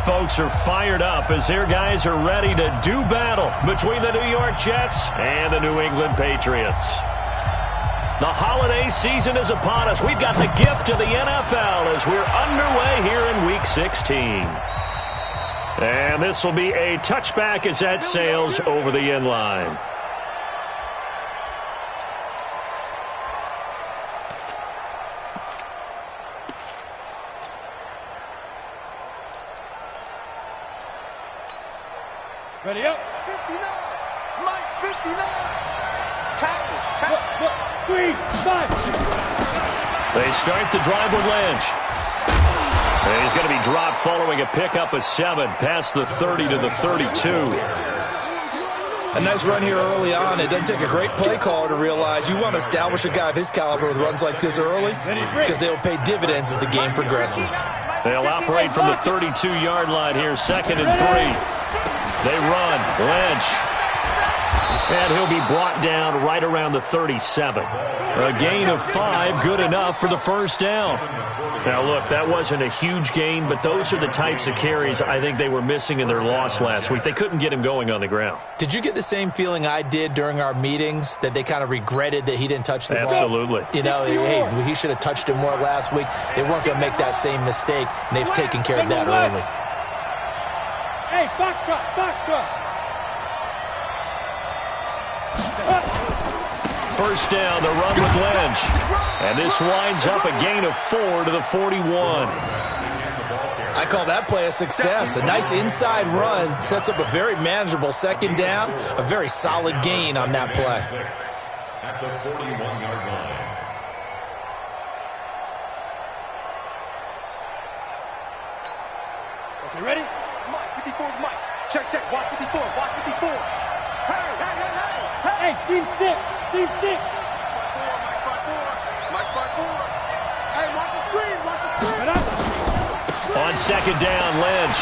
folks are fired up as their guys are ready to do battle between the New York Jets and the New England Patriots. The holiday season is upon us. We've got the gift of the NFL as we're underway here in Week 16. And this will be a touchback as that sails over the end line. Ready up. 59. Mike, 59. Tackles. Screen. 5. They start the drive with Lynch. And he's going to be dropped following a pickup of 7 past the 30 to the 32. A nice run here early on. It doesn't take a great play caller to realize you want to establish a guy of his caliber with runs like this early because they will pay dividends as the game progresses. They'll operate from the 32-yard line here, 2nd and 3. They run. Lynch. And he'll be brought down right around the 37. A gain of 5, good enough for the first down. Now, look, that wasn't a huge gain, but those are the types of carries I think they were missing in their loss last week. They couldn't get him going on the ground. Did you get the same feeling I did during our meetings, that they kind of regretted that he didn't touch the ball? Absolutely. You know, hey, he should have touched it more last week. They weren't going to make that same mistake, and they've taken care of that early. Hey, Foxtrot. First down, the run with Lynch. And this winds up a gain of 4 to the 41. I call that play a success. A nice inside run sets up a very manageable second down, a very solid gain on that play. At the 41-yard line. Okay, ready? Mike, 54 is Mike. Check. Watch 54. Hey, seam 6. Mike 5-4. Hey, watch the screen. On second down, Lynch.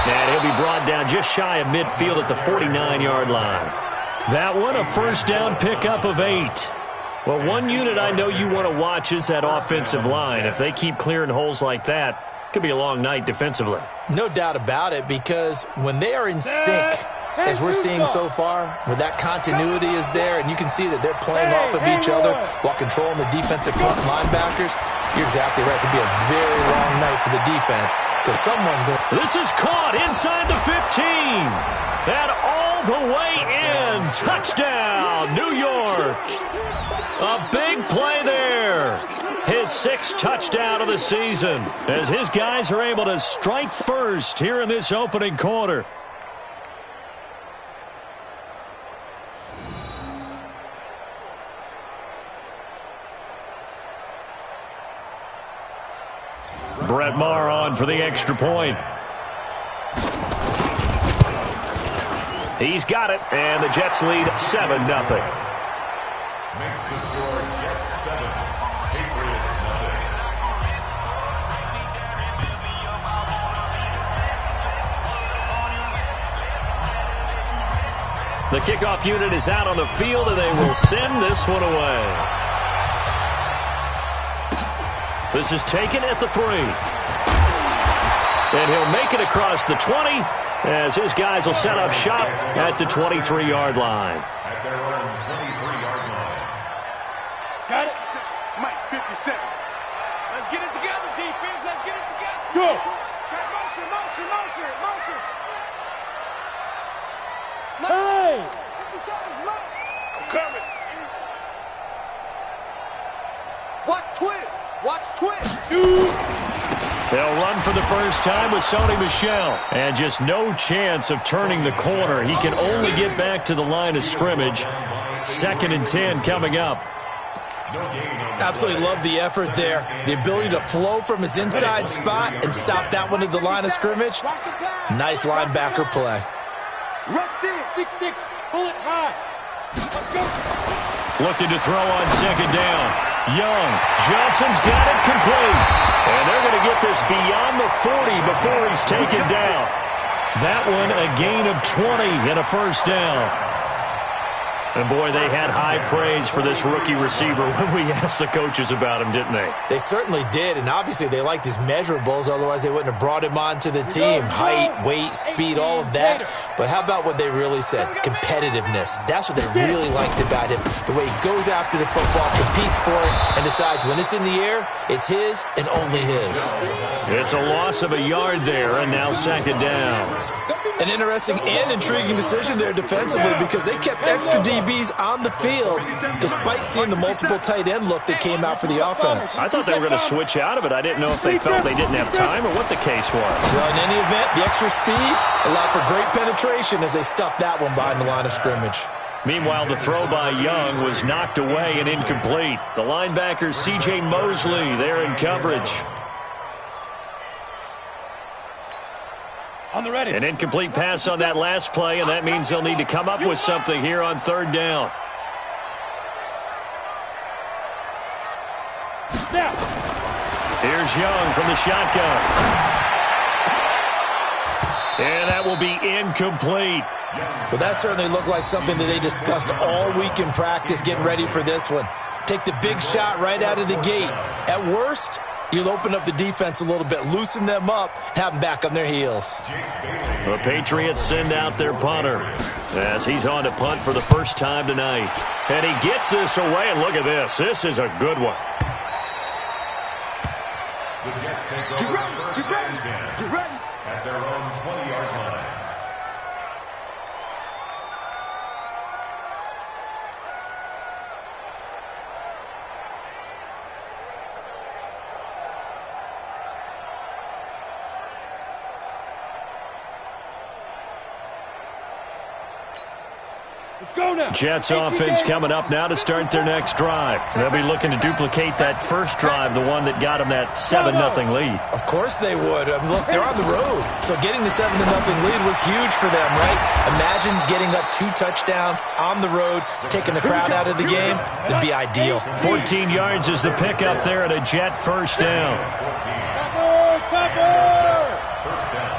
And he'll be brought down just shy of midfield at the 49-yard line. That one, a first down pickup of 8. Well, one unit I know you want to watch is that offensive line. If they keep clearing holes like that, it could be a long night defensively. No doubt about it, because when they are in sync, as we're seeing so far, where that continuity is there, and you can see that they're playing off of each other while controlling the defensive front linebackers, you're exactly right. It could be a very long night for the defense because someone's going to... This is caught inside the 15. And all the way in. Touchdown, New York. A big play there. His 6th touchdown of the season as his guys are able to strike first here in this opening quarter. Brett Maher on for the extra point. He's got it, and the Jets lead 7-0. Makes the score Jets 7, Patriots 0. The kickoff unit is out on the field, and they will send this one away. This is taken at the 3. And he'll make it across the 20 as his guys will set up shop at the 23-yard line. At their own 23-yard line. Got it. Mike, 57. Let's get it together, defense. Let's get it together. Go. Check motion. Hey. 50 seconds, Mike. I'm coming. Watch twist. They'll run for the first time with Sony Michel. And just no chance of turning the corner. He can only get back to the line of scrimmage. 2nd and 10 coming up. Absolutely love the effort there. The ability to flow from his inside spot and stop that one at the line of scrimmage. Nice linebacker play. Rush it. 6-6. Pull it high. Let's go. Looking to throw on second down. Young. Johnson's got it complete. And they're going to get this beyond the 40 before he's taken down. That one a gain of 20 and a first down. And, boy, they had high praise for this rookie receiver when we asked the coaches about him, didn't they? They certainly did, and obviously they liked his measurables. Otherwise, they wouldn't have brought him onto the team. Height, weight, speed, all of that. But how about what they really said? Competitiveness. That's what they really liked about him. The way he goes after the football, competes for it, and decides when it's in the air, it's his and only his. It's a loss of a yard there, and now second down. An interesting and intriguing decision there defensively because they kept extra DBs on the field despite seeing the multiple tight end look that came out for the offense. I thought they were going to switch out of it. I didn't know if they felt they didn't have time or what the case was. Well, in any event, the extra speed allowed for great penetration as they stuffed that one behind the line of scrimmage. Meanwhile, the throw by Young was knocked away and incomplete. The linebacker, C.J. Mosley, there in coverage. On the ready. An incomplete pass on that last play, and that means they'll need to come up with something here on third down. Now. Here's Young from the shotgun. And that will be incomplete. Well, that certainly looked like something that they discussed all week in practice getting ready for this one. Take the big shot right out of the gate. At worst, you'll open up the defense a little bit, loosen them up, have them back on their heels. The Patriots send out their punter as he's on to punt for the first time tonight. And he gets this away, and look at this. This is a good one. The Jets take over first and 10 at their own 20-yard line. Let's go now. Jets offense coming up now to start their next drive. They'll be looking to duplicate that first drive, the one that got them that 7-0 lead. Of course they would. I mean, look, they're on the road. So getting the 7-0 lead was huge for them, right? Imagine getting up 2 touchdowns on the road, taking the crowd out of the game. That'd be ideal. 14 yards is the pickup there at a Jet first down. Topper! First down.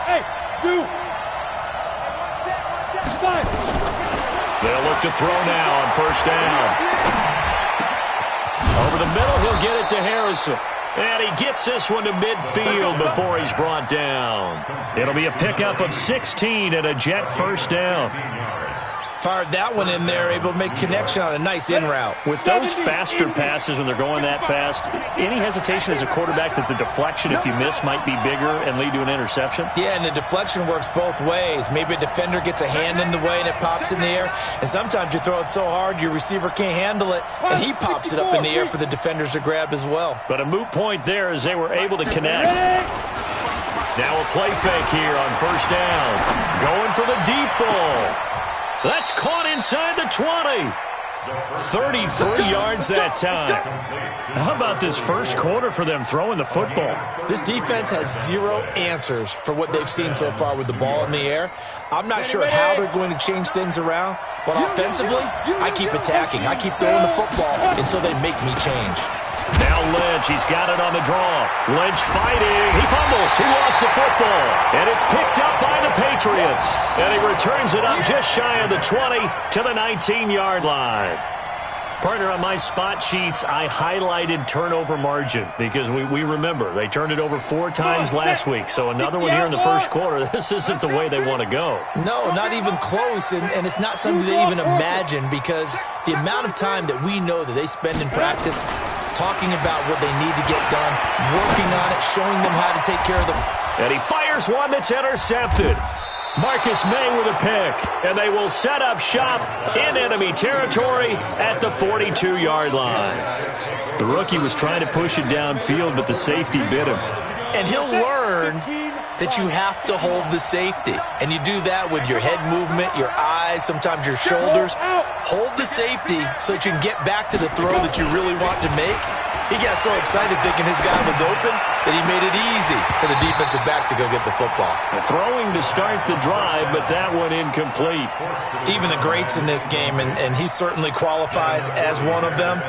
Hey, 2. They'll look to throw now on first down. Over the middle, he'll get it to Harrison. And he gets this one to midfield before he's brought down. It'll be a pickup of 16 and a Jet first down. Fired that one in there, able to make connection on a nice in route. With those faster passes when they're going that fast, any hesitation as a quarterback that the deflection, if you miss, might be bigger and lead to an interception? Yeah, and the deflection works both ways. Maybe a defender gets a hand in the way and it pops in the air. And sometimes you throw it so hard your receiver can't handle it, and he pops it up in the air for the defenders to grab as well. But a moot point there as they were able to connect. Now a play fake here on first down. Going for the deep ball. That's caught inside the 20. 33 yards that time. How about this first quarter for them throwing the football? This defense has 0 answers for what they've seen so far with the ball in the air. I'm not sure how they're going to change things around, but offensively, I keep attacking. I keep throwing the football until they make me change. Now Lynch, he's got it on the draw. Lynch fighting. He fumbles. He lost the football. And it's picked up by the Patriots. And he returns it up just shy of the 20 to the 19-yard line. Partner, on my spot sheets, I highlighted turnover margin because we remember they turned it over 4 times last week. So another one here in the first quarter. This isn't the way they want to go. No, not even close, and it's not something they even imagine because the amount of time that we know that they spend in practice talking about what they need to get done, working on it, showing them how to take care of them. And he fires one that's intercepted. Marcus May with a pick, and they will set up shop in enemy territory at the 42-yard line. The rookie was trying to push it downfield, but the safety bit him. And he'll learn that you have to hold the safety. And you do that with your head movement, your eyes, sometimes your shoulders. Hold the safety so that you can get back to the throw that you really want to make. He got so excited thinking his guy was open that he made it easy for the defensive back to go get the football. Throwing to start the drive, but that one incomplete. Even the greats in this game, and he certainly qualifies as one of them,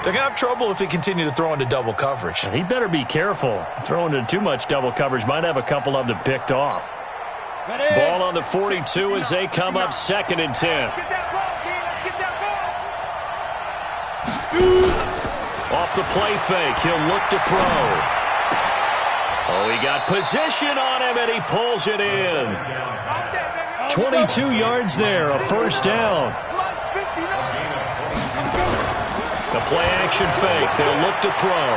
they're going to have trouble if they continue to throw into double coverage. He better be careful. Throwing into too much double coverage might have a couple of them picked off. Ball on the 42 as they come up 2nd and 10. Get that ball, kid. Let's get that ball. Off the play fake, he'll look to throw. Oh, he got position on him, and he pulls it in. 22 yards there, a first down. The play-action fake, they'll look to throw.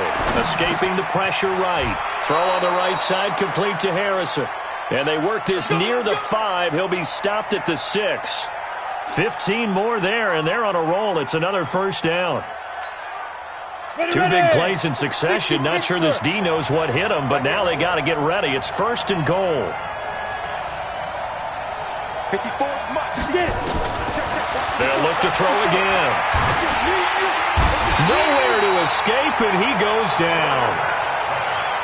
Escaping the pressure right. Throw on the right side, complete to Harrison. And they work this near the 5. He'll be stopped at the 6. 15 more there, and they're on a roll. It's another first down. 2 big plays in succession. Not sure this D knows what hit him, but now they got to get ready. It's 1st and goal. 54, They'll look to throw again. Nowhere to escape, and he goes down.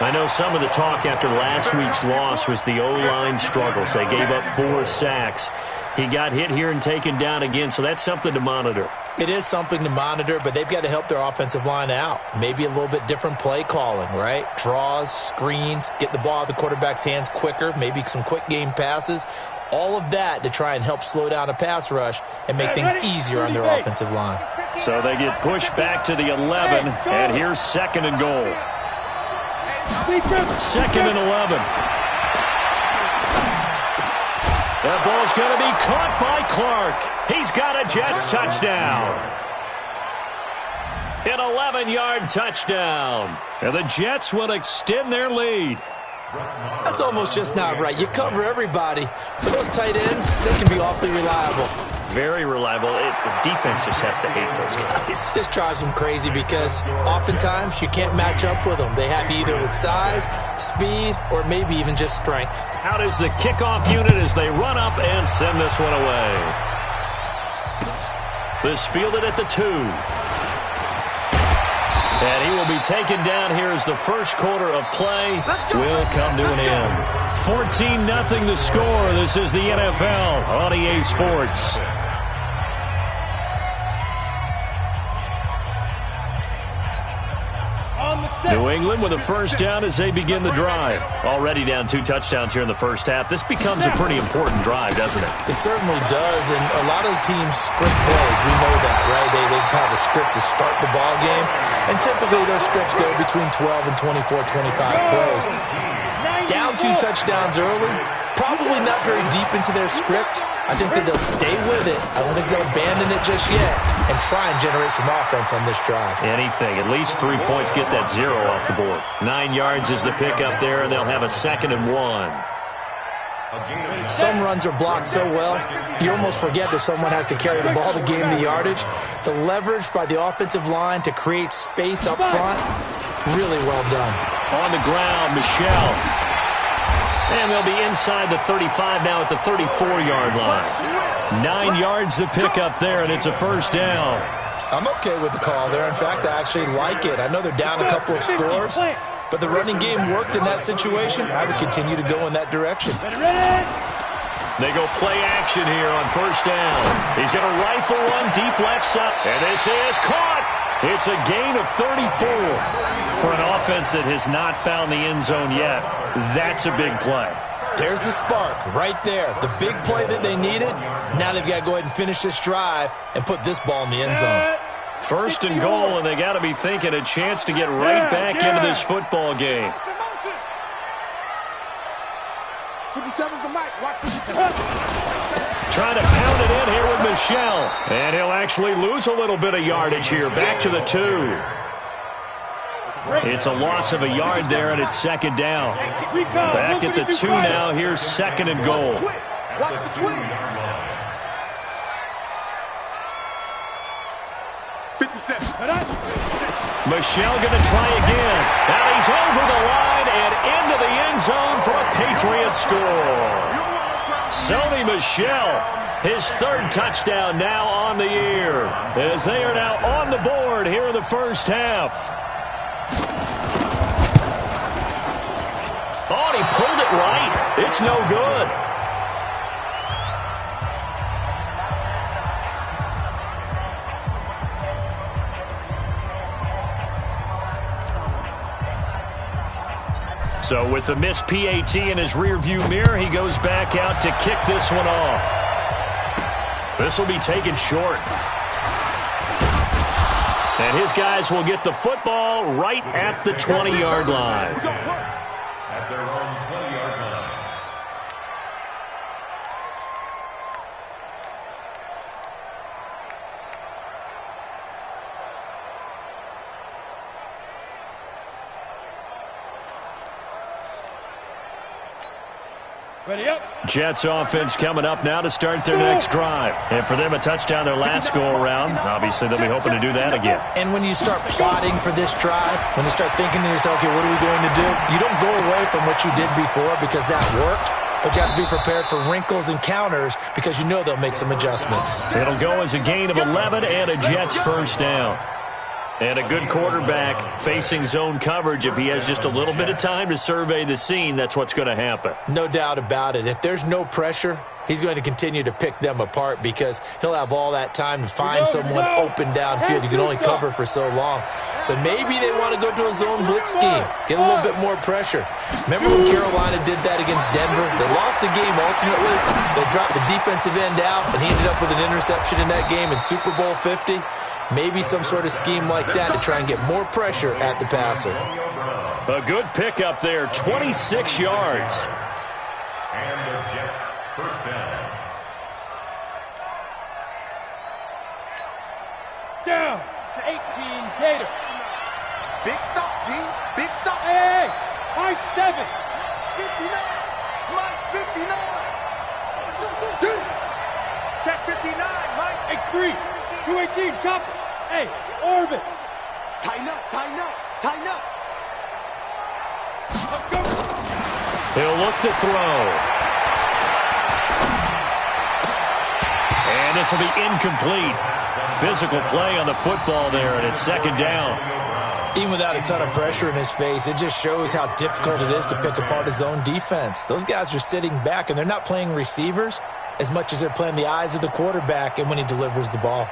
I know some of the talk after last week's loss was the O-line struggles. They gave up 4 sacks. He got hit here and taken down again, so that's something to monitor. It is something to monitor, but they've got to help their offensive line out. Maybe a little bit different play calling, right? Draws, screens, get the ball out of the quarterback's hands quicker, maybe some quick game passes. All of that to try and help slow down a pass rush and make things easier on their offensive line. So they get pushed back to the 11, and here's 2nd and goal. 2nd and 11. That ball's going to be caught by Clark. He's got a Jets touchdown. An 11-yard touchdown. And the Jets will extend their lead. That's almost just not right. You cover everybody, but those tight ends, they can be awfully reliable. Very reliable. The defense just has to hate those guys. This drives them crazy because oftentimes you can't match up with them. They have you either with size, speed, or maybe even just strength. Out is the kickoff unit as they run up and send this one away. This fielded at the 2. And he will be taken down here as the first quarter of play will come to an end. 14-0 the score. This is the NFL on EA Sports. New England with a first down as they begin the drive. Already down 2 touchdowns here in the first half. This becomes a pretty important drive, doesn't it? It certainly does, and a lot of the teams script plays. We know that, right? They have a script to start the ball game, and typically those scripts go between 12 and 24, 25 plays. Down 2 touchdowns early, probably not very deep into their script. I think that they'll stay with it. I don't think they'll abandon it just yet and try and generate some offense on this drive. Anything. At least 3 points, get that 0 off the board. 9 yards is the pickup there, and they'll have a 2nd and 1. Some runs are blocked so well, you almost forget that someone has to carry the ball to gain the yardage. The leverage by the offensive line to create space up front, really well done. On the ground, Michelle. And they'll be inside the 35 now at the 34-yard line. 9 yards to pick up there, and it's a first down. I'm okay with the call there. In fact, I actually like it. I know they're down a couple of scores, but the running game worked in that situation. I would continue to go in that direction. They go play action here on first down. He's going to rifle one deep left side, and this is caught. It's a gain of 34 for an offense that has not found the end zone yet. That's a big play. There's the spark right there. The big play that they needed. Now they've got to go ahead and finish this drive and put this ball in the end zone. First and goal, and they got to be thinking a chance to get right back into this football game. 57's the mic. Watch 57. Trying to pound it in here with Michelle. And he'll actually lose a little bit of yardage here. Back to the 2. It's a loss of a yard there, and it's 2nd down. Back at the 2 now. Here's 2nd and goal. Watch the twins. 57. Michelle going to try again. Now he's over the line and into the end zone for a Patriot score. Sony Michel, his 3rd touchdown now on the year, as they are now on the board here in the first half. Oh, and he pulled it right. It's no good. So with the missed PAT in his rearview mirror, he goes back out to kick this one off. This will be taken short. And his guys will get the football right at the 20-yard line. At their own 20-yard line. Ready up. Jets offense coming up now to start their next drive. And for them, a touchdown their last go-around. Obviously, they'll be hoping to do that again. And when you start plotting for this drive, when you start thinking to yourself, okay, what are we going to do? You don't go away from what you did before because that worked. But you have to be prepared for wrinkles and counters because you know they'll make some adjustments. It'll go as a gain of 11 and a Jets first down. And a good quarterback facing zone coverage. If he has just a little bit of time to survey the scene, that's what's going to happen. No doubt about it. If there's no pressure, he's going to continue to pick them apart because he'll have all that time to find someone open downfield. You can only cover for so long. So maybe they want to go to a zone blitz scheme, get a little bit more pressure. Remember when Carolina did that against Denver? They lost the game ultimately. They dropped the defensive end out, and he ended up with an interception in that game in Super Bowl 50. Maybe some sort of scheme like that to try and get more pressure at the passer. A good pickup there, 26 yards. And the Jets first down. Down to 18, Gator. Big stop, D. Big stop. Hey, high 7. 59. Mike's 59. D. Check 59, Mike. X3, 218, chopper. Hey, orbit. Tighten up, tighten up, tighten up. Let's go. He'll look to throw. And this will be incomplete. Physical play on the football there, and it's second down. Even without a ton of pressure in his face, it just shows how difficult it is to pick apart his own defense. Those guys are sitting back, and they're not playing receivers as much as they're playing the eyes of the quarterback and when he delivers the ball.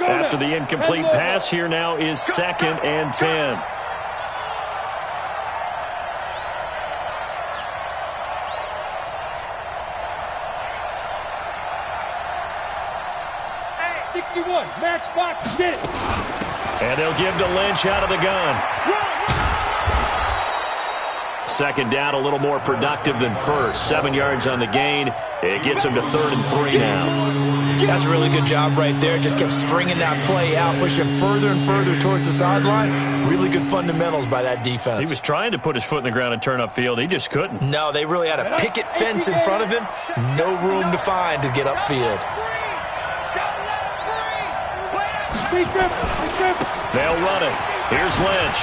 After the incomplete pass, here now is 2nd and 10. Hey, 61, matchbox, get it. And they'll give to Lynch out of the gun. Second down, a little more productive than first. 7 yards on the gain. It gets him to 3rd and 3 now. That's a really good job right there. Just kept stringing that play out, pushing him further and further towards the sideline. Really good fundamentals by that defense. He was trying to put his foot in the ground and turn upfield. He just couldn't. No, they really had a picket fence in front of him. No room to find to get upfield. They'll run it. Here's Lynch.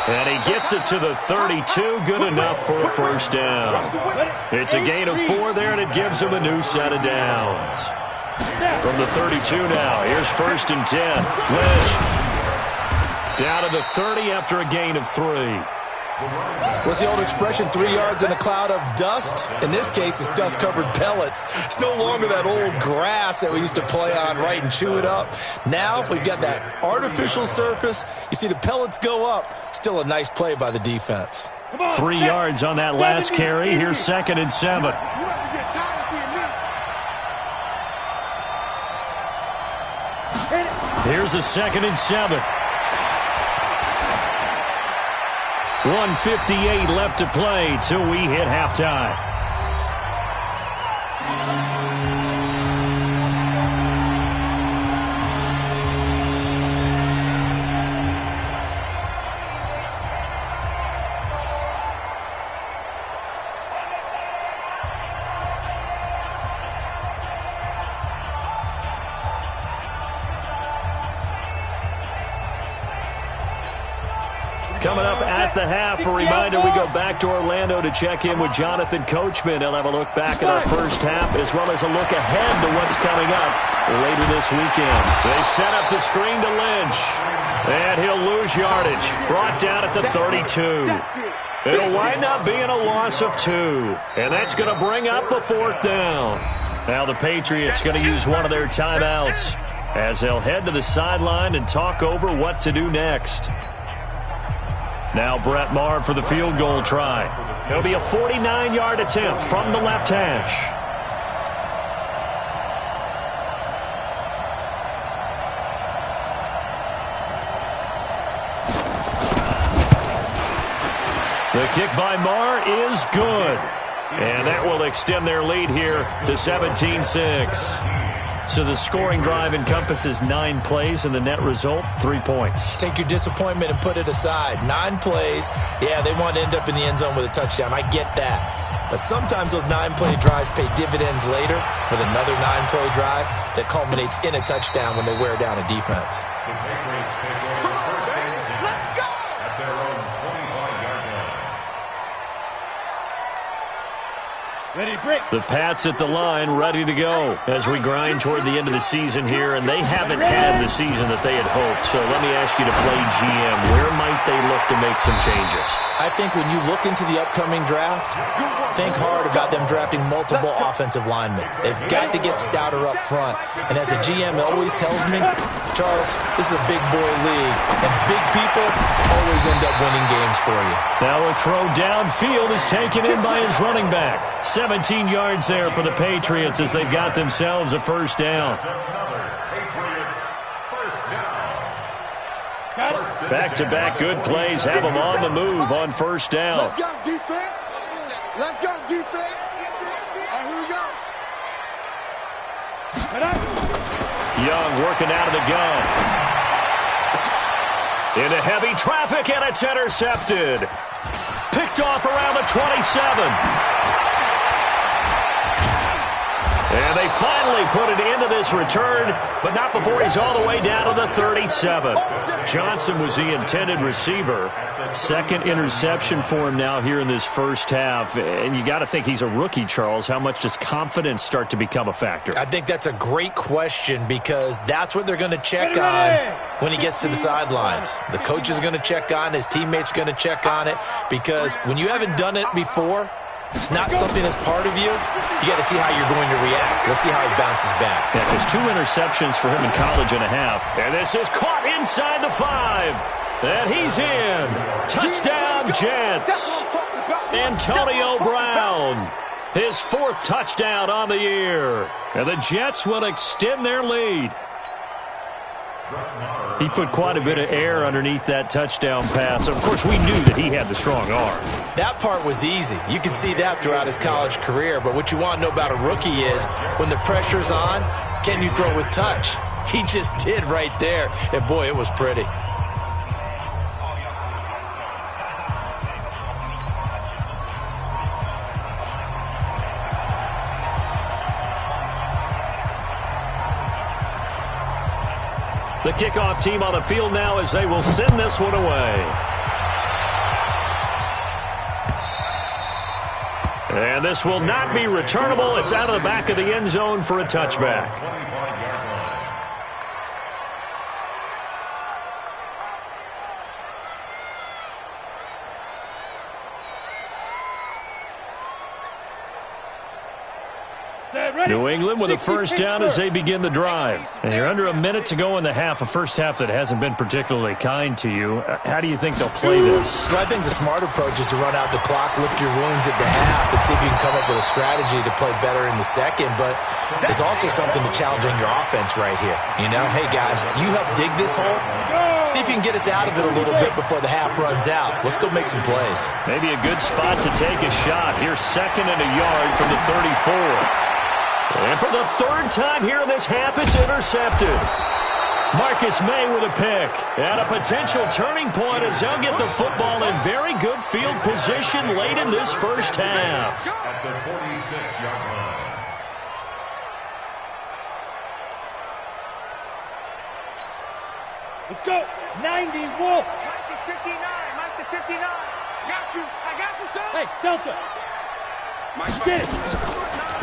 And he gets it to the 32. Good enough for a first down. It's a gain of 4 there, and it gives him a new set of downs. From the 32 now, here's 1st and 10. Lynch down to the 30 after a gain of 3. What's the old expression, 3 yards in a cloud of dust? In this case, it's dust-covered pellets. It's no longer that old grass that we used to play on, right, and chew it up. Now we've got that artificial surface. You see the pellets go up. Still a nice play by the defense. 3 yards on that last carry. Here's 2nd and 7. You might be getting tired of seeing me. Here's a 2nd and 7. 1:58 left to play till we hit halftime. Coming up at the half, a reminder we go back to Orlando to check in with Jonathan Coachman. He'll have a look back at our first half as well as a look ahead to what's coming up later this weekend. They set up the screen to Lynch. And he'll lose yardage. Brought down at the 32. It'll wind up being a loss of 2. And that's going to bring up a 4th down. Now the Patriots going to use one of their timeouts as they'll head to the sideline and talk over what to do next. Now Brett Maher for the field goal try. It'll be a 49-yard attempt from the left hash. The kick by Maher is good. And that will extend their lead here to 17-6. So the scoring drive encompasses 9 plays, and the net result, 3 points. Take your disappointment and put it aside. 9 plays, yeah, they want to end up in the end zone with a touchdown. I get that. But sometimes those 9-play drives pay dividends later with another 9-play drive that culminates in a touchdown when they wear down a defense. The Patriots take over first and 10 at their own 25-yard line. Ready, break. The Pats at the line, ready to go as we grind toward the end of the season here, and they haven't had the season that they had hoped. So let me ask you to play GM. Where might they look to make some changes? I think when you look into the upcoming draft, think hard about them drafting multiple offensive linemen. They've got to get stouter up front. And as a GM always tells me, Charles, this is a big boy league, and big people always end up winning games for you. Now a throw downfield is taken in by his running back. 17 yards there for the Patriots as they've got themselves a first down. Back-to-back good plays have them on the move on first down. Let's go, defense. Let's go, defense. All right, here we go. Young working out of the gun. Into heavy traffic, and it's intercepted. Picked off around the 27. And they finally put it into this return, but not before he's all the way down to the 37. Johnson was the intended receiver. Second interception for him now here in this first half. And you got to think he's a rookie, Charles. How much does confidence start to become a factor? I think that's a great question because that's what they're going to check on when he gets to the sidelines. The coach is going to check on, his teammates are going to check on it, because when you haven't done it before, it's not something that's part of you. You got to see how you're going to react. Let's see how he bounces back. Yeah, there's 2 interceptions for him in college and a half. And this is caught inside the 5. And he's in. Touchdown, Jets. Antonio Brown. His 4th touchdown on the year. And the Jets will extend their lead. He put quite a bit of air underneath that touchdown pass. Of course, we knew that he had the strong arm. That part was easy. You could see that throughout his college career. But what you want to know about a rookie is when the pressure's on, can you throw with touch? He just did right there. And, boy, it was pretty. The kickoff team on the field now as they will send this one away. And this will not be returnable. It's out of the back of the end zone for a touchback. New England with a first down as they begin the drive. And you're under a minute to go in the half, a first half that hasn't been particularly kind to you. How do you think they'll play this? Well, I think the smart approach is to run out the clock, lick your wounds at the half, and see if you can come up with a strategy to play better in the second. But there's also something to challenging your offense right here. You know, hey, guys, you help dig this hole. See if you can get us out of it a little bit before the half runs out. Let's go make some plays. Maybe a good spot to take a shot. Here's 2nd and a yard from the 34. And for the 3rd time here in this half, it's intercepted. Marcus May with a pick. And a potential turning point as they'll get the football in very good field position late in this first half. At the 46-yard line. Let's go. 90, Wolf. Mike is 59. Mike the 59. Got you. I got you, son. Hey, Delta. Get it.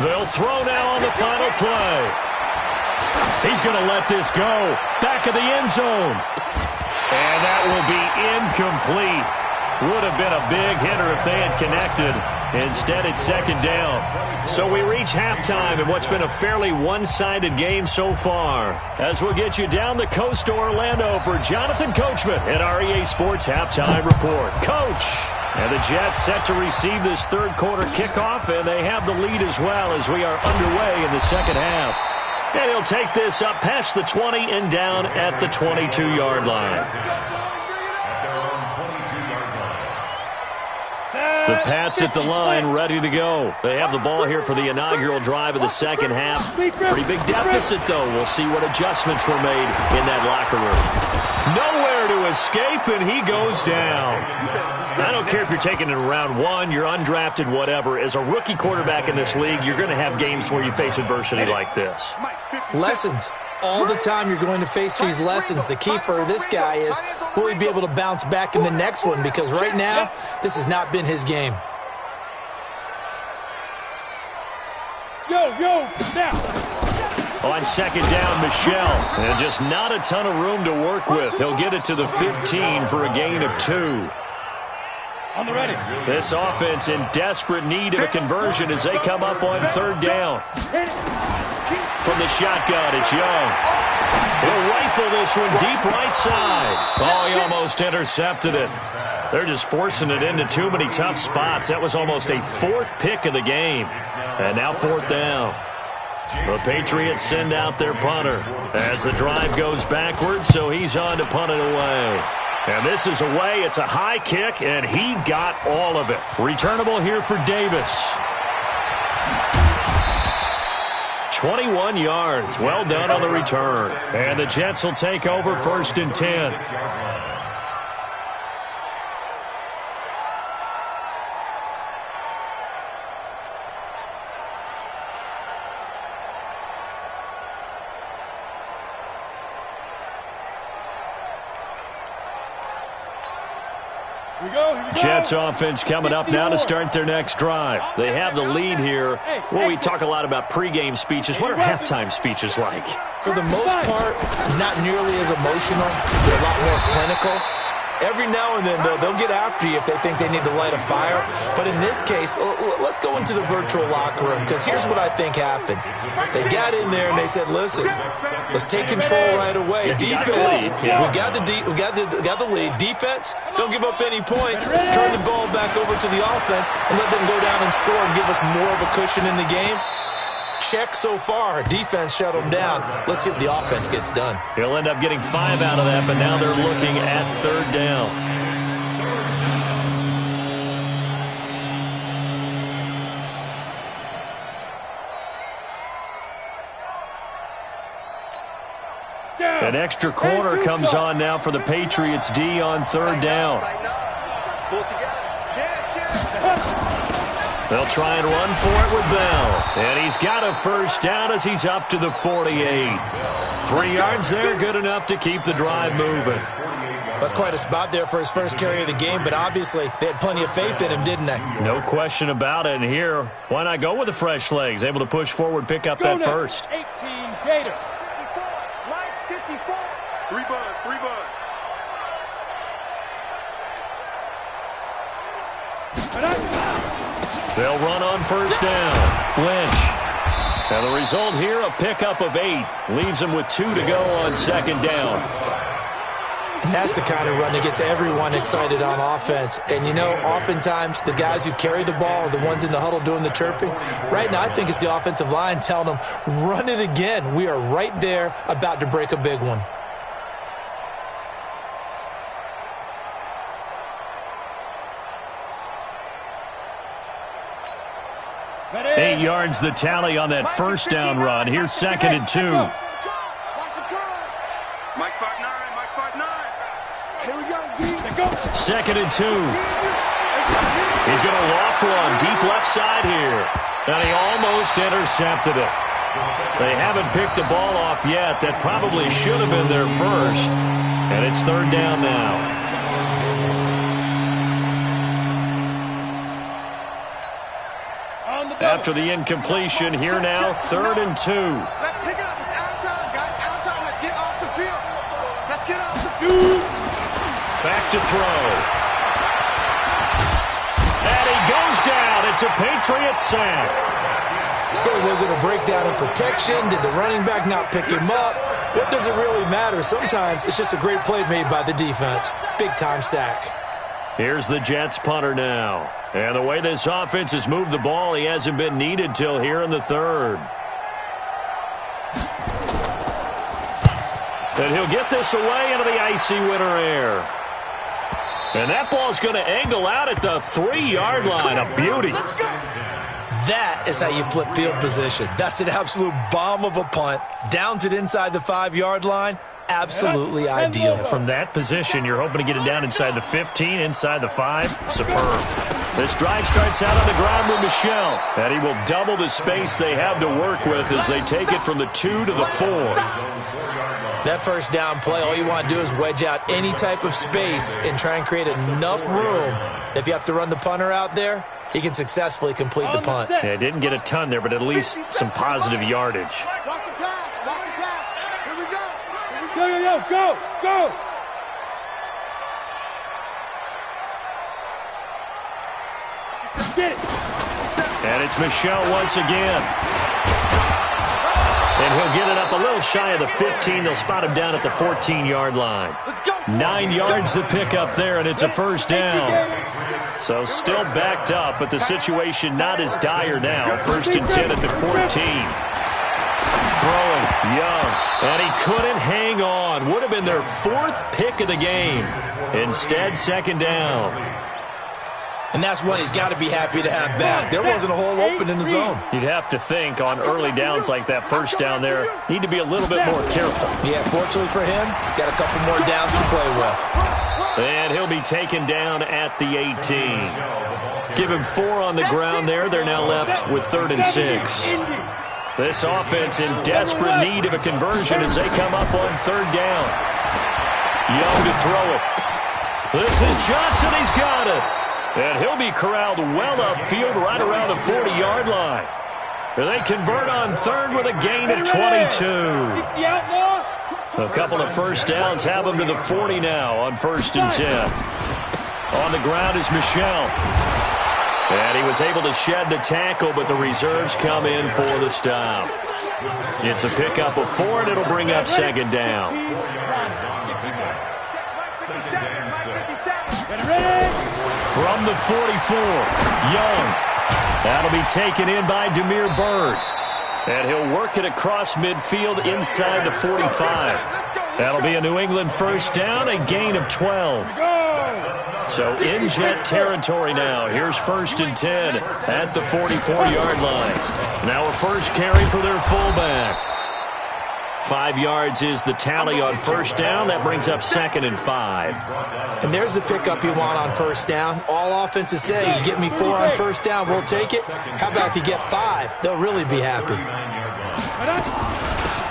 They'll throw now on the final play. He's going to let this go. Back of the end zone. will be incomplete. Would have been a big hitter if they had connected. Instead, it's second down. So we reach halftime in what's been a fairly one-sided game so far. As we'll get you down the coast to Orlando for Jonathan Coachman at our EA Sports Halftime Report. Coach! And the Jets set to receive this third quarter kickoff, and they have the lead as well as we are underway in the second half. And he'll take this up past the 20 and down at the 22-yard line. The Pats at the line, ready to go. They have the ball here for the inaugural drive of the second half. Pretty big deficit, though. We'll see what adjustments were made in that locker room. Nowhere to escape, and he goes down. I don't care if you're taking it in round one, you're undrafted, whatever. As a rookie quarterback in this league, you're going to have games where you face adversity like this. Lessons. All the time you're going to face these lessons. The key for this guy is, will he be able to bounce back in the next one? Because right now, this has not been his game. Yo, now. On second down, Michel. And just not a ton of room to work with. He'll get it to the 15 for a gain of 2. On the ready. This offense in desperate need of a conversion as they come up on third down. From the shotgun, it's Young. He'll rifle this one deep right side. Oh, he almost intercepted it. They're just forcing it into too many tough spots. That was almost a fourth pick of the game. And now fourth down. The Patriots send out their punter as the drive goes backwards, so he's on to punt it away. And this is away. It's a high kick, and he got all of it. Returnable here for Davis. 21 yards. Well done on the return. And the Jets will take over first and 10. Jets offense coming up now to start their next drive. They have the lead here. Well, we talk a lot about pregame speeches. What are halftime speeches like? For the most part, not nearly as emotional. They're a lot more clinical. Every now and then, though, they'll get after you if they think they need to light a fire. But in this case, let's go into the virtual locker room, because here's what I think happened. They got in there and they said, listen, let's take control right away. Defense, we got the lead. Defense, don't give up any points. Turn the ball back over to the offense and let them go down and score and give us more of a cushion in the game. Check so far. Defense shut them down. Let's see if the offense gets done. He'll end up getting 5 out of that, but now they're looking at third down. An extra corner comes on now for the Patriots D on third down. They'll try and run for it with Bell. And he's got a first down as he's up to the 48. 3 yards there, good enough to keep the drive moving. That's quite a spot there for his first carry of the game, but obviously they had plenty of faith in him, didn't they? No question about it. And here, why not go with the fresh legs? Able to push forward, pick up that first. 18 Gator. 3 bud. They'll run on first down. Lynch. And the result here, a pickup of 8. Leaves them with 2 to go on second down. And that's the kind of run that gets everyone excited on offense. And, you know, oftentimes the guys who carry the ball are the ones in the huddle doing the chirping. Right now, I think it's the offensive line telling them, run it again. We are right there about to break a big one. Ready? 8 yards the tally on that first down run. Here's second and 2. Mike 5'9", Mike 5'9". Here we go, D. Second and 2. He's going to loft one deep left side here. And he almost intercepted it. They haven't picked a ball off yet. That probably should have been their first. And it's third down now. After the incompletion, here now, third and 2. Let's pick it up. It's out of time, guys. Out of time. Let's get off the field. Let's get off the field. Back to throw. And he goes down. It's a Patriot sack. Was it a breakdown in protection? Did the running back not pick him up? What does it really matter? Sometimes it's just a great play made by the defense. Big-time sack. Here's the Jets punter now. And the way this offense has moved the ball, he hasn't been needed till here in the third. And he'll get this away into the icy winter air. And that ball's going to angle out at the 3-yard line. A beauty. That is how you flip field position. That's an absolute bomb of a punt. Downs it inside the 5-yard line. Absolutely ideal. From that position, you're hoping to get it down inside the 15, inside the 5. Superb. This drive starts out on the ground with Michel. And he will double the space they have to work with as they take it from the 2 to the 4. That first down play, all you want to do is wedge out any type of space and try and create enough room. If you have to run the punter out there, he can successfully complete the punt. Yeah, didn't get a ton there, but at least some positive yardage. Watch the pass. Watch the pass. Here we go. Go. Get it. And it's Michel once again. And he'll get it up a little shy of the 15. They'll spot him down at the 14-yard line. 9 yards to pick up there, and it's a first down. So still backed up, but the situation not as dire now. 1st and 10 at the 14. Throwing, Young. And he couldn't hang on. Would have been their 4th pick of the game. Instead, 2nd down. And that's one he's got to be happy to have back. There wasn't a hole open in the zone. You'd have to think on early downs like that, first down there, need to be a little bit more careful. Yeah, fortunately for him, got a couple more downs to play with. And he'll be taken down at the 18. Give him 4 on the ground there. They're now left with 3rd and 6. This offense in desperate need of a conversion as they come up on 3rd down. Young to throw it. This is Johnson. He's got it. And he'll be corralled well upfield right around the 40-yard line. And they convert on 3rd with a gain of 22. A couple of first downs have them to the 40 now on 1st and 10. On the ground is Michel. And he was able to shed the tackle, but the reserves come in for the stop. It's a pickup of 4, and it'll bring up 2nd down. From the 44, Young. That'll be taken in by Damiere Byrd. And he'll work it across midfield inside the 45. That'll be a New England first down, a gain of 12. So in Jet territory now. Here's 1st and 10 at the 44-yard line. Now a first carry for their fullback. 5 yards is the tally on first down. That brings up 2nd and 5. And there's the pickup you want on first down. All offenses say, you get me 4 on first down, we'll take it. How about if you get 5? They'll really be happy.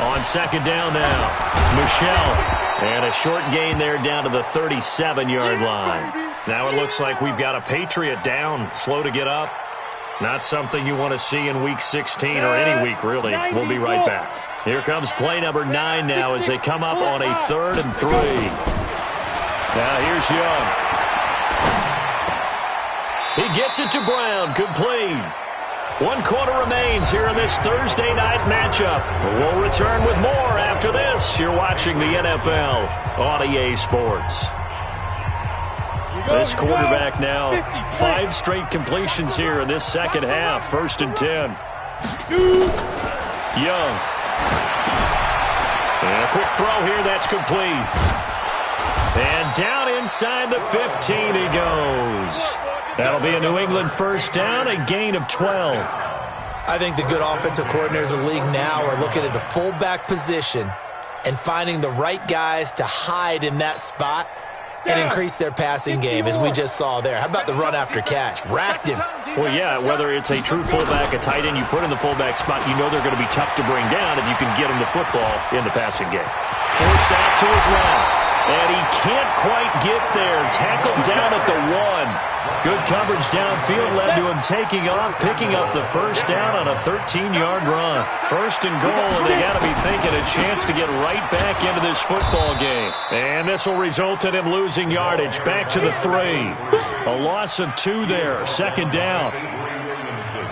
On 2nd down now, Michel. And a short gain there down to the 37-yard line. Now it looks like we've got a Patriot down, slow to get up. Not something you want to see in Week 16 or any week, really. We'll be right back. Here comes play number 9 now as they come up on a 3rd and 3. Now here's Young. He gets it to Brown, complete. 1 quarter remains here in this Thursday night matchup. We'll return with more after this. You're watching the NFL on EA Sports. This quarterback now, 5 straight completions here in this second half. 1st and 10. Young. And a quick throw here, that's complete. And down inside the 15 he goes. That'll be a New England first down, a gain of 12. I think the good offensive coordinators in the league now are looking at the fullback position and finding the right guys to hide in that spot and increase their passing game, as we just saw there. How about the run after catch? Racked him. Well, yeah, whether it's a true fullback, a tight end you put in the fullback spot, you know they're going to be tough to bring down if you can get them the football in the passing game. Forced out to his left. And he can't quite get there. Tackled down at the 1. Good coverage downfield led to him taking off, picking up the first down on a 13-yard run. First and goal, and they got to be thinking a chance to get right back into this football game. And this will result in him losing yardage. Back to the 3. A loss of 2 there. Second down.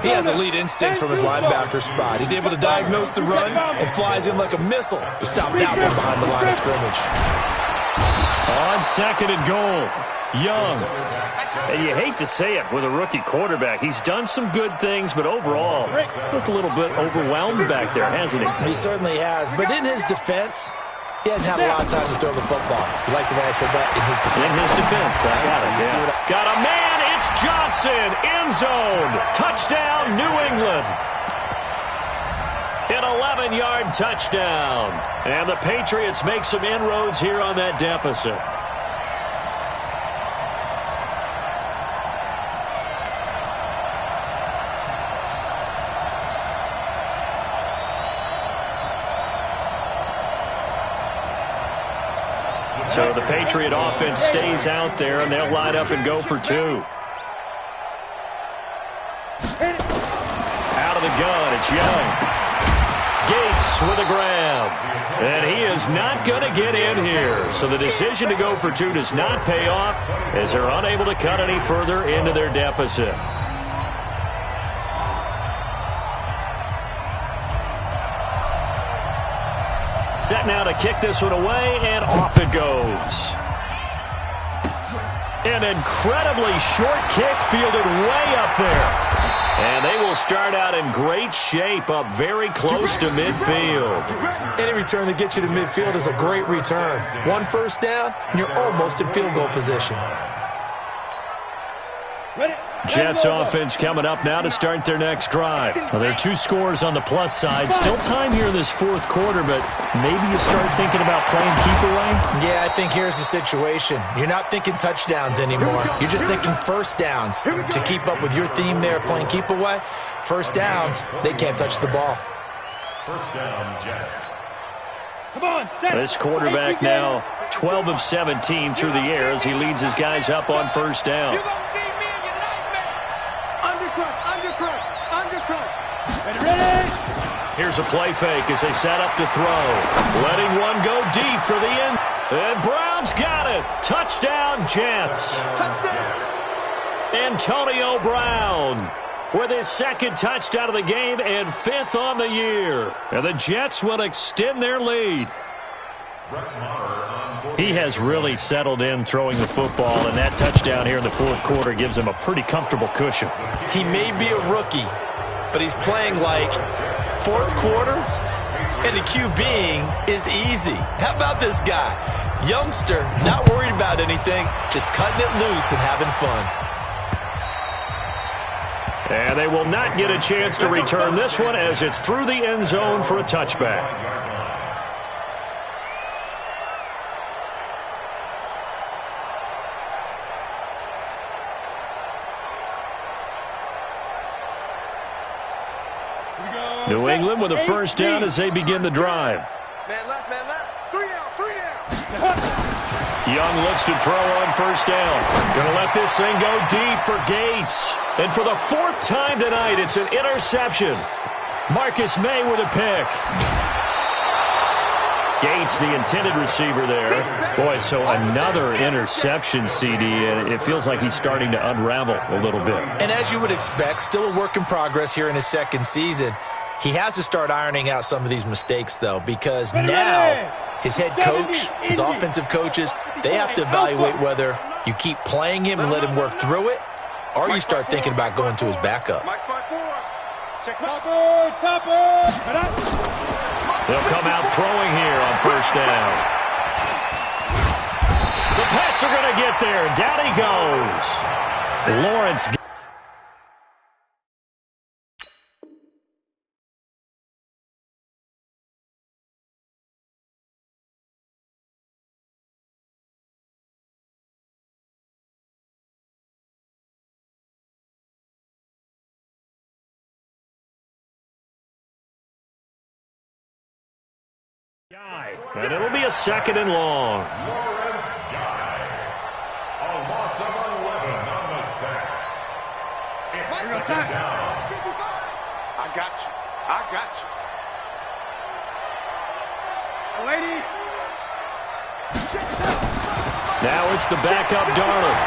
He has elite instincts from his linebacker spot. He's able to diagnose the run and flies in like a missile to stop that one behind the line of scrimmage. On second and goal, Young. And you hate to say it with a rookie quarterback. He's done some good things, but overall, looked a little bit overwhelmed back there, hasn't he? He certainly has. But in his defense, he hasn't had a lot of time to throw the football. You like the way I said that? In his defense. In his defense, I got it. Yeah. Got a man. It's Johnson. End zone. Touchdown, New England. An 11-yard touchdown. And the Patriots make some inroads here on that deficit. So the Patriot offense stays out there, and they'll line up and go for 2. Out of the gun, it's Young. Gates with a grab. And he is not going to get in here. So the decision to go for 2 does not pay off as they're unable to cut any further into their deficit. Set now to kick this one away, and off it goes. An incredibly short kick fielded way up there. And they will start out in great shape, up very close to midfield. Any return that gets you to midfield is a great return. 1 first down, and you're almost in field goal position. Jets offense coming up now to start their next drive. Well, there are 2 scores on the plus side. Still time here in this 4th quarter, but maybe you start thinking about playing keep away? Yeah, I think here's the situation. You're not thinking touchdowns anymore. You're just thinking first downs. To keep up with your theme there, playing keep away, first downs, they can't touch the ball. First down, Jets. Come on, this quarterback now 12 of 17 through the air as he leads his guys up on first down. Here's a play fake as they set up to throw. Letting one go deep for the end. And Brown's got it. Touchdown, Jets. Touchdown. Antonio Brown with his 2nd touchdown of the game and 5th on the year. And the Jets will extend their lead. He has really settled in throwing the football, and that touchdown here in the 4th quarter gives him a pretty comfortable cushion. He may be a rookie, but he's playing like 4th quarter, and the QBing is easy. How about this guy? Youngster, not worried about anything, just cutting it loose and having fun. And they will not get a chance to return this one as it's through the end zone for a touchback. New England with a first down as they begin the drive. Man left, man left. 3 down, 3 down. Young looks to throw on first down. Going to let this thing go deep for Gates. And for the 4th time tonight, it's an interception. Marcus May with a pick. Gates, the intended receiver there. Boy, so another interception, CD, and it feels like he's starting to unravel a little bit. And as you would expect, still a work in progress here in his 2nd season. He has to start ironing out some of these mistakes, though, because now his head coach, his offensive coaches, they have to evaluate whether you keep playing him and let him work through it, or you start thinking about going to his backup. They'll come out throwing here on first down. The Pats are going to get there. Down he goes. Lawrence. And it'll be a 2nd and long. It's second down. I got you. I got you. Lady. Now it's the backup Darnold.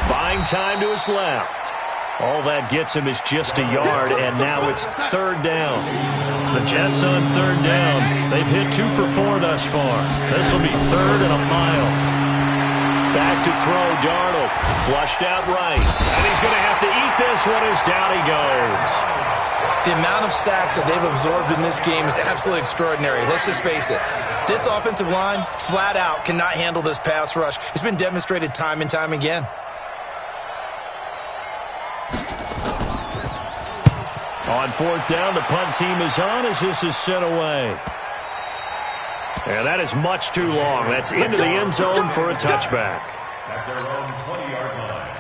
Buying time to his left. All that gets him is just a yard, and now it's third down. The Jets on third down. They've hit 2 for 4 thus far. This will be third and a mile. Back to throw, Darnold. Flushed out right. And he's going to have to eat this one as down he goes. The amount of sacks that they've absorbed in this game is absolutely extraordinary. Let's just face it. This offensive line, flat out, cannot handle this pass rush. It's been demonstrated time and time again. On fourth down, the punt team is on as this is sent away. And that is much too long. That's into the end zone for a touchback. At their own 20-yard line.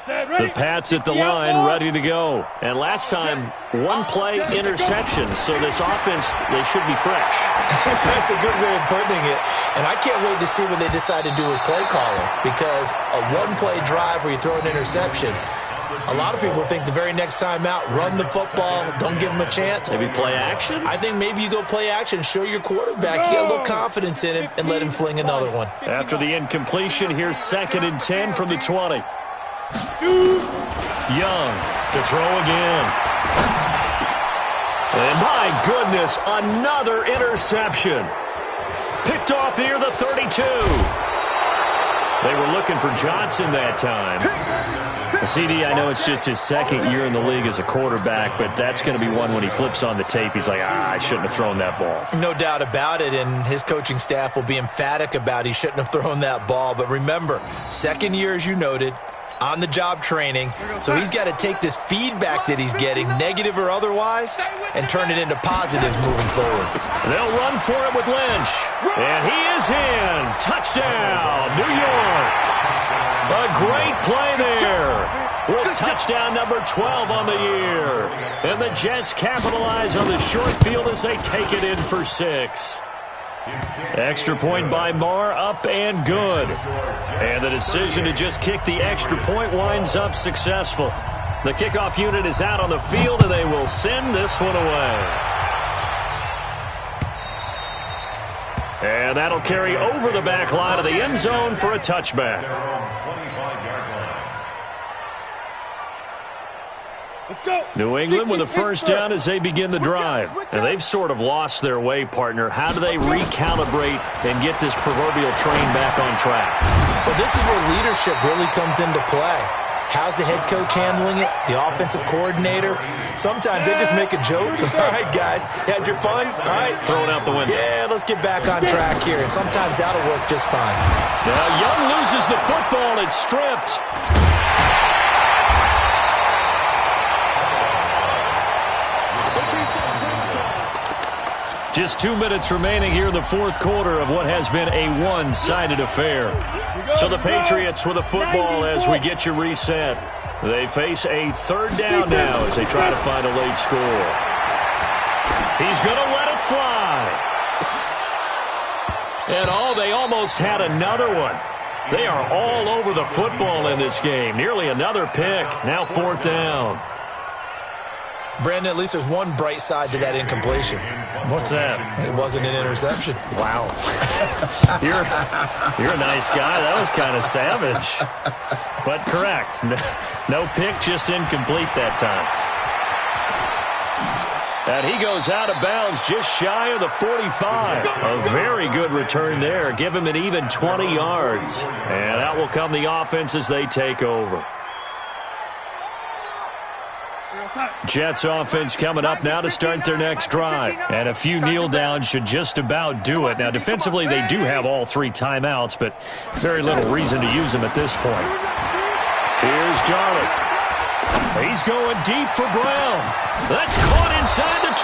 The Pats at the line, ready to go. And last time, one play interception. So this offense, they should be fresh. That's a good way of putting it. And I can't wait to see what they decide to do with play calling. Because a one-play drive where you throw an interception, a lot of people think the very next time out, run the football, don't give them a chance. Maybe play action? I think maybe you go play action, show your quarterback, get a little confidence in him, and let him fling another one. After the incompletion, here's 2nd and 10 from the 20. Young to throw again. And my goodness, another interception. Picked off near the 32. They were looking for Johnson that time. CD, I know it's just his 2nd year in the league as a quarterback, but that's going to be one when he flips on the tape. He's like, I shouldn't have thrown that ball. No doubt about it, and his coaching staff will be emphatic about he shouldn't have thrown that ball. But remember, 2nd year, as you noted, on-the-job training, so he's got to take this feedback that he's getting, negative or otherwise, and turn it into positives moving forward. They'll run for it with Lynch, and he is in. Touchdown, New York. A great play there with touchdown number 12 on the year. And the Jets capitalize on the short field as they take it in for 6. Extra point by Marr, up and good. And the decision to just kick the extra point winds up successful. The kickoff unit is out on the field, and they will send this one away. And that'll carry over the back line of the end zone for a touchback. New England with a first down as they begin the drive. And they've sort of lost their way, partner. How do they recalibrate and get this proverbial train back on track? Well, this is where leadership really comes into play. How's the head coach handling it? The offensive coordinator? Sometimes they just make a joke. All right, guys, had your fun? All right. Throw it out the window. Yeah, let's get back on track here. And sometimes that'll work just fine. Now Young loses the football. It's stripped. Just 2 minutes remaining here in the fourth quarter of what has been a one-sided affair. So the Patriots with the football as we get you reset. They face a third down now as they try to find a late score. He's going to let it fly. And they almost had another one. They are all over the football in this game. Nearly another pick. Now 4th down. Brandon, at least there's one bright side to that incompletion. What's that? It wasn't an interception. Wow. You're a nice guy. That was kind of savage. But correct. No pick, just incomplete that time. And he goes out of bounds just shy of the 45. A very good return there. Give him an even 20 yards. And out will come the offense as they take over. Jets offense coming up now to start their next drive. And a few kneel downs should just about do it. Now, defensively, they do have all 3 timeouts, but very little reason to use them at this point. Here's Darnold. He's going deep for Brown. That's caught inside the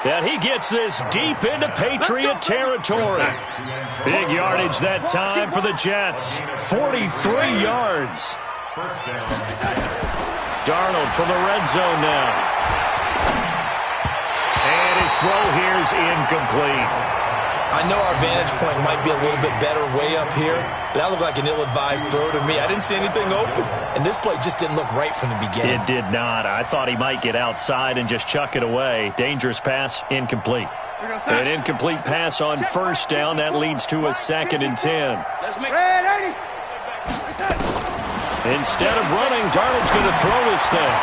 20. And he gets this deep into Patriot territory. Big yardage that time for the Jets. 43 yards. First down. Darnold from the red zone now. And his throw here is incomplete. I know our vantage point might be a little bit better way up here, but that looked like an ill-advised throw to me. I didn't see anything open, and this play just didn't look right from the beginning. It did not. I thought he might get outside and just chuck it away. Dangerous pass, incomplete. An incomplete pass on first down. That leads to a 2nd and 10. Instead of running, Darnold's going to throw this thing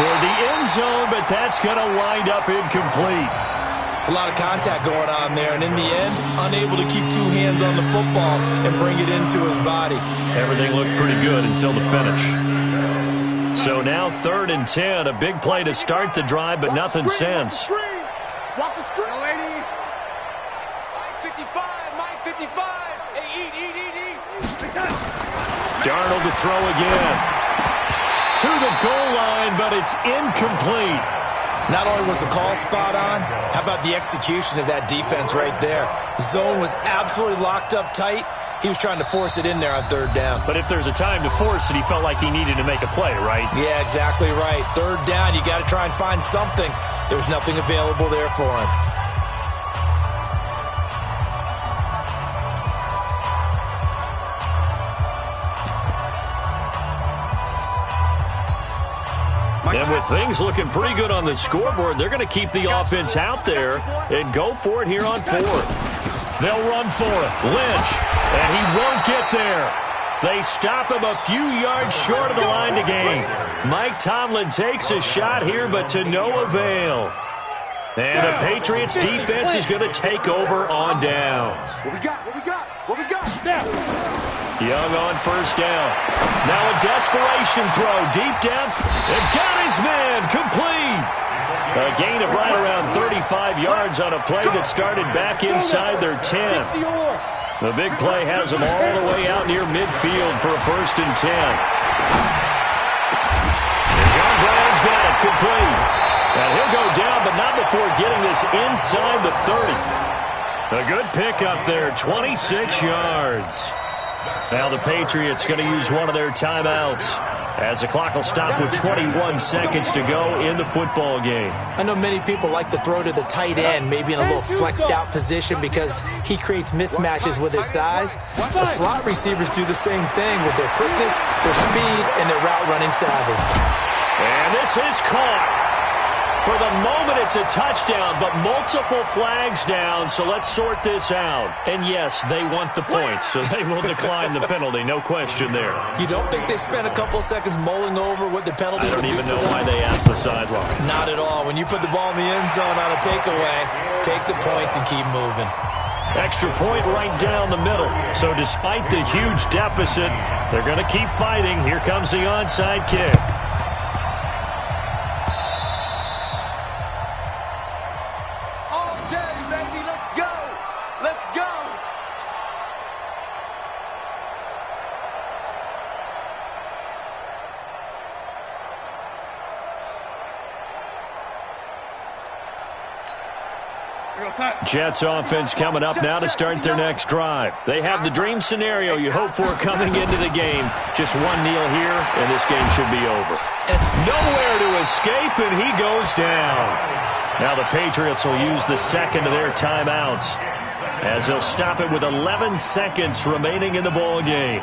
toward the end zone, but that's going to wind up incomplete. It's a lot of contact going on there, and in the end, unable to keep two hands on the football and bring it into his body. Everything looked pretty good until the finish. So now 3rd and 10, a big play to start the drive, but nothing since. Watch the screen. Mike 55, Mike 55. Hey, eat. Darnold to throw again. To the goal line, but it's incomplete. Not only was the call spot on, how about the execution of that defense right there? Zone was absolutely locked up tight. He was trying to force it in there on 3rd down. But if there's a time to force it, he felt like he needed to make a play, right? Yeah, exactly right. 3rd down, you got to try and find something. There's nothing available there for him. And with things looking pretty good on the scoreboard, they're going to keep the offense out there and go for it here on 4th. They'll run for it. Lynch, and he won't get there. They stop him a few yards short of the line to gain. Mike Tomlin takes a shot here, but to no avail. And the Patriots defense is going to take over on downs. What we got? Young on first down. Now a desperation throw. Deep depth. And got his man. Complete. A gain of right around 35 yards on a play that started back inside their 10. The big play has them all the way out near midfield for a 1st and 10. And John Brown's got it. Complete. And he'll go down, but not before getting this inside the 30. A good pickup there. 26 yards. Now the Patriots going to use one of their timeouts as the clock will stop with 21 seconds to go in the football game. I know many people like to throw to the tight end, maybe in a little flexed out position because he creates mismatches with his size. The slot receivers do the same thing with their quickness, their speed, and their route running savvy. And this is caught. For the moment, it's a touchdown, but multiple flags down, so let's sort this out. And yes, they want the points, so they will decline the penalty, no question there. You don't think they spent a couple of seconds mulling over what the penalty I don't even know why they asked the sideline. Not at all. When you put the ball in the end zone on a takeaway, take the points and keep moving. Extra point right down the middle. So despite the huge deficit, they're going to keep fighting. Here comes the onside kick. Jets offense coming up now to start their next drive. They have the dream scenario you hope for coming into the game. Just one kneel here, and this game should be over. And nowhere to escape, and he goes down. Now the Patriots will use the 2nd of their timeouts as they'll stop it with 11 seconds remaining in the ball game.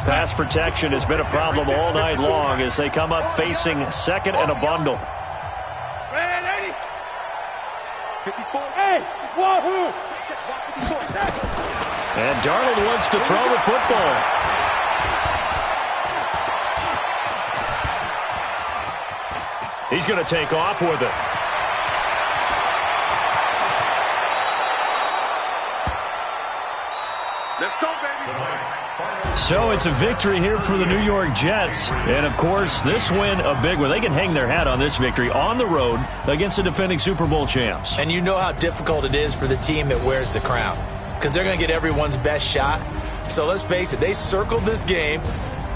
Pass protection has been a problem all night long as they come up facing 2nd and a bundle. 54. Hey, wahoo! And Darnold wants to throw the football. He's going to take off with it. Let's go, baby. So it's a victory here for the New York Jets. And, of course, this win, a big one. They can hang their hat on this victory on the road against the defending Super Bowl champs. And you know how difficult it is for the team that wears the crown because they're going to get everyone's best shot. So let's face it, they circled this game.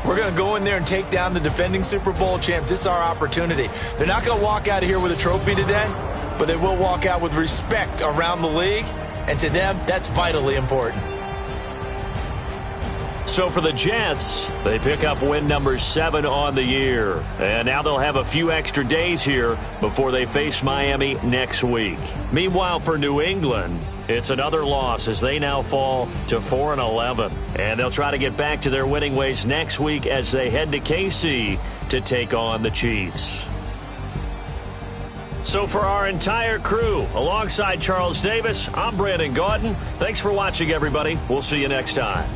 We're going to go in there and take down the defending Super Bowl champs. This is our opportunity. They're not going to walk out of here with a trophy today, but they will walk out with respect around the league. And to them, that's vitally important. So for the Jets, they pick up win number 7 on the year. And now they'll have a few extra days here before they face Miami next week. Meanwhile, for New England, it's another loss as they now fall to 4-11. And they'll try to get back to their winning ways next week as they head to KC to take on the Chiefs. So for our entire crew, alongside Charles Davis, I'm Brandon Gaudin. Thanks for watching, everybody. We'll see you next time.